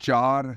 4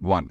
1।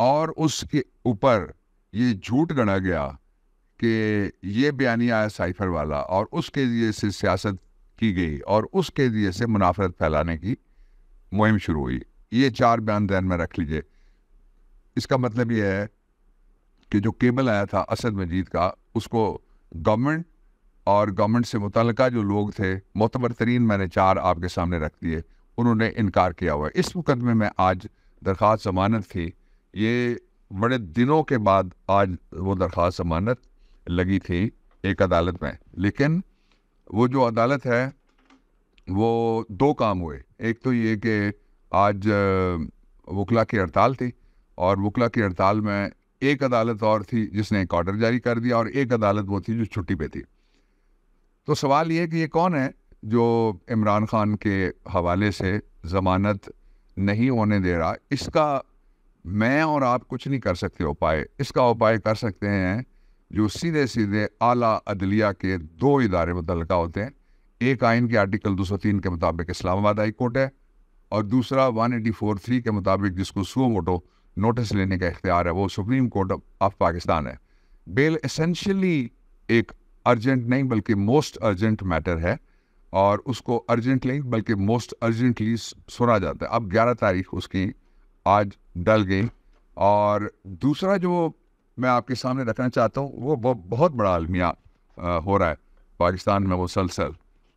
اور اس کے اوپر یہ جھوٹ گنا گیا کہ یہ بیانیہ ہے سائفر والا، اور اس کے ذریعے سے سیاست کی گئی اور اس کے ذریعے سے منافرت پھیلانے کی مہم شروع ہوئی۔ یہ 4 بیان ذہن میں رکھ لیجئے۔ اس کا مطلب یہ ہے کہ جو کیبل آیا تھا اسد مجید کا، اس کو گورنمنٹ اور گورنمنٹ سے متعلقہ جو لوگ تھے، معتبر ترین میں نے 4 آپ کے سامنے رکھ دیے، انہوں نے انکار کیا ہوا ہے۔ اس مقدمے میں آج درخواست ضمانت تھی، یہ بڑے دنوں کے بعد آج وہ درخواست ضمانت لگی تھی ایک عدالت میں، لیکن وہ جو عدالت ہے وہ 2 کام ہوئے۔ ایک تو یہ کہ آج وکلا کی ہڑتال تھی، اور وکلا کی ہڑتال میں ایک عدالت اور تھی جس نے ایک آرڈر جاری کر دیا، اور ایک عدالت وہ تھی جو چھٹی پہ تھی۔ تو سوال یہ کہ یہ کون ہے جو عمران خان کے حوالے سے ضمانت نہیں ہونے دے رہا؟ اس کا میں اور آپ کچھ نہیں کر سکتے اپائے۔ اس کا اپائے کر سکتے ہیں جو سیدھے سیدھے اعلیٰ عدلیہ کے 2 ادارے متعلقہ ہوتے ہیں۔ ایک آئین کے آرٹیکل 203 کے مطابق اسلام آباد ہائی کورٹ ہے، اور دوسرا 184(3) کے مطابق جس کو سو موٹو نوٹس لینے کا اختیار ہے، وہ سپریم کورٹ آف پاکستان ہے۔ بیل اسینشلی ایک ارجنٹ نہیں بلکہ موسٹ ارجنٹ میٹر ہے، اور اس کو ارجنٹ نہیں بلکہ موسٹ ارجنٹلی سنا جاتا ہے۔ اب 11 تاریخ اس کی آج ڈل گئی۔ اور دوسرا جو میں آپ کے سامنے رکھنا چاہتا ہوں، وہ بہت بڑا المیہ ہو رہا ہے پاکستان میں مسلسل،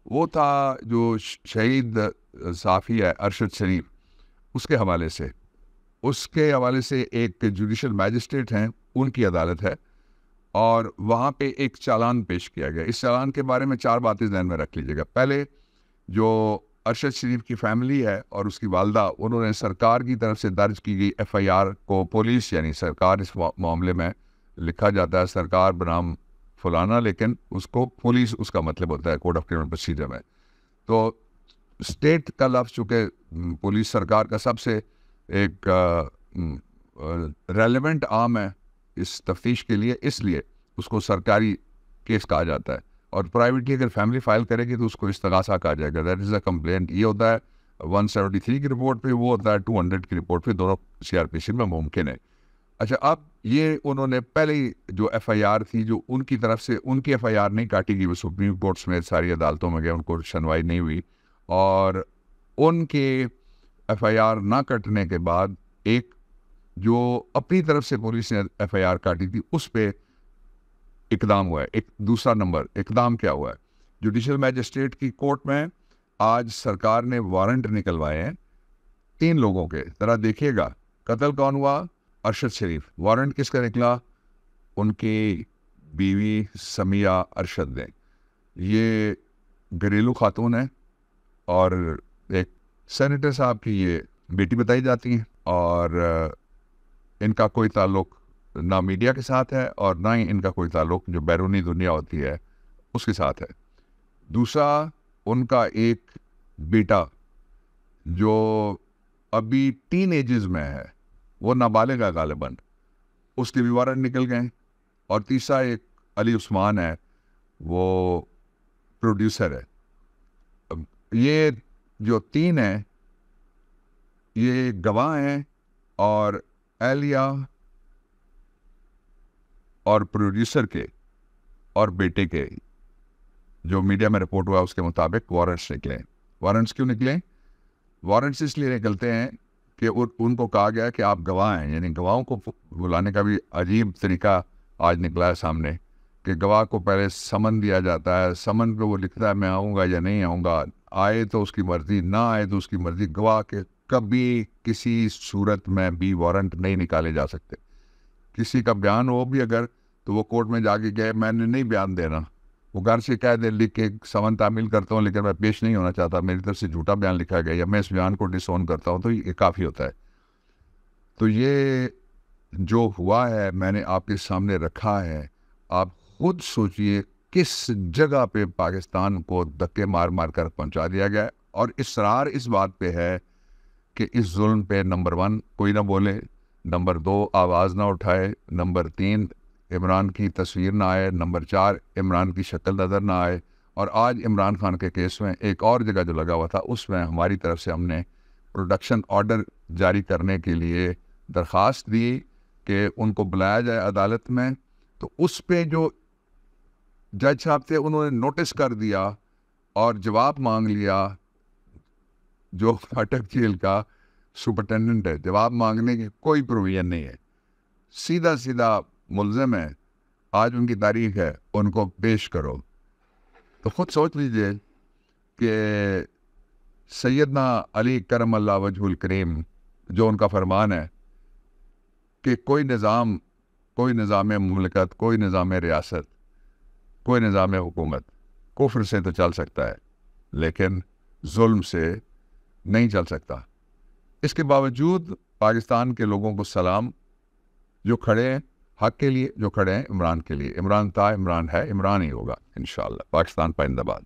وہ تھا جو شہید صحافی ہے ارشد شریف، اس کے حوالے سے۔ اس کے حوالے سے ایک جوڈیشل میجسٹریٹ ہیں، ان کی عدالت ہے، اور وہاں پہ ایک چالان پیش کیا گیا۔ اس چالان کے بارے میں 4 باتیں ذہن میں رکھ لیجیے گا۔ پہلے، جو ارشد شریف کی فیملی ہے اور اس کی والدہ، انہوں نے سرکار کی طرف سے درج کی گئی FIR کو پولیس، یعنی سرکار اس معاملے میں لکھا جاتا ہے سرکار بنام فلانا، لیکن اس کو پولیس اس کا مطلب ہوتا ہے کوڈ آف کرمنل پروسیجر میں۔ تو اسٹیٹ کا لفظ چونکہ پولیس سرکار کا سب سے ایک ریلیونٹ آرم ہے اس تفتیش کے لیے، اس لیے اس کو سرکاری کیس کہا جاتا ہے، اور پرائیویٹلی اگر فیملی فائل کرے گی تو اس کو استغاثہ کہا جائے گا، دیٹ از اے کمپلینٹ۔ یہ ہوتا ہے 173 کی رپورٹ پہ، وہ ہوتا ہے 200 کی رپورٹ پہ، دونوں CRPC میں ممکن ہے۔ اچھا، اب یہ انہوں نے پہلے ہی جو FIR تھی، جو ان کی طرف سے ان کی FIR نہیں کاٹی گئی، وہ سپریم کورٹ سمیت ساری عدالتوں میں گئے، ان کو سنوائی نہیں ہوئی، اور ان کے FIR نہ کٹنے کے بعد ایک جو اپنی طرف سے پولیس نے FIR کاٹی تھی اس پہ اقدام ہوا ہے۔ ایک دوسرا نمبر اقدام کیا ہوا ہے، جوڈیشل میجسٹریٹ کی کورٹ میں آج سرکار نے وارنٹ نکلوائے ہیں 3 لوگوں کے۔ ذرا دیکھیے گا، قتل کون ہوا؟ ارشد شریف۔ وارنٹ کس کا نکلا؟ ان کی بیوی سمیہ ارشد نے۔ یہ گھریلو خاتون ہے، اور ایک سینیٹر صاحب کی یہ بیٹی بتائی جاتی ہیں، اور ان کا کوئی تعلق نہ میڈیا کے ساتھ ہے اور نہ ہی ان کا کوئی تعلق جو بیرونی دنیا ہوتی ہے اس کے ساتھ ہے۔ دوسرا، ان کا ایک بیٹا جو ابھی ٹین ایجز میں ہے، وہ نابالغ ہے غالباً، اس کے بھی وارنٹ نکل گئے۔ اور تیسرا ایک علی عثمان ہے، وہ پروڈیوسر ہے۔ یہ جو 3 ہیں یہ گواہ ہیں، اور اہلیہ اور پروڈیوسر کے اور بیٹے کے جو میڈیا میں رپورٹ ہوا اس کے مطابق وارنٹس نکلے۔ وارنٹس کیوں نکلے؟ وارنٹس اس لیے نکلتے ہیں کہ ان کو کہا گیا کہ آپ گواہ ہیں، یعنی گواہوں کو بلانے کا بھی عجیب طریقہ آج نکلا ہے سامنے، کہ گواہ کو پہلے سمن دیا جاتا ہے، سمن پہ وہ لکھتا ہے میں آؤں گا یا نہیں آؤں گا، آئے تو اس کی مرضی، نہ آئے تو اس کی مرضی۔ گواہ کے کبھی کسی صورت میں بھی وارنٹ نہیں نکالے جا سکتے۔ کسی کا بیان ہو بھی اگر، تو وہ کورٹ میں جا کے کہے میں نے نہیں بیان دینا، وہ گھر سے کہہ دے لکھ کے سمن تعمیل کرتا ہوں لیکن میں پیش نہیں ہونا چاہتا، میری طرف سے جھوٹا بیان لکھا گیا یا میں اس بیان کو ڈس اون کرتا ہوں، تو یہ کافی ہوتا ہے۔ تو یہ جو ہوا ہے میں نے آپ کے سامنے رکھا ہے، آپ خود سوچئے کس جگہ پہ پاکستان کو دھکے مار مار کر پہنچا دیا گیا ہے، اور اصرار اس بات پہ ہے کہ اس ظلم پہ نمبر 1 کوئی نہ بولے، نمبر 2 آواز نہ اٹھائے، نمبر 3 عمران کی تصویر نہ آئے، نمبر 4 عمران کی شکل نظر نہ آئے۔ اور آج عمران خان کے کیس میں ایک اور جگہ جو لگا ہوا تھا، اس میں ہماری طرف سے ہم نے پروڈکشن آرڈر جاری کرنے کے لیے درخواست دی، کہ ان کو بلایا جائے عدالت میں، تو اس پہ جو جج صاحب تھے انہوں نے نوٹس کر دیا اور جواب مانگ لیا. جو پھاٹک جیل کا سپرنٹینڈنٹ ہے، جواب مانگنے کی کوئی پروویژن نہیں ہے، سیدھا سیدھا ملزم ہے، آج ان کی تاریخ ہے، ان کو پیش کرو. تو خود سوچ لیجئے کہ سیدنا علی کرم اللہ وجہ الکریم جو ان کا فرمان ہے کہ کوئی نظام مملکت، کوئی نظام ریاست، کوئی نظام حکومت کفر سے تو چل سکتا ہے لیکن ظلم سے نہیں چل سکتا. اس کے باوجود پاکستان کے لوگوں کو سلام، جو کھڑے ہیں حق کے لیے، جو کھڑے ہیں عمران کے لیے. عمران تھا، عمران ہے، عمران ہی ہوگا انشاءاللہ. پاکستان پائندہ باد.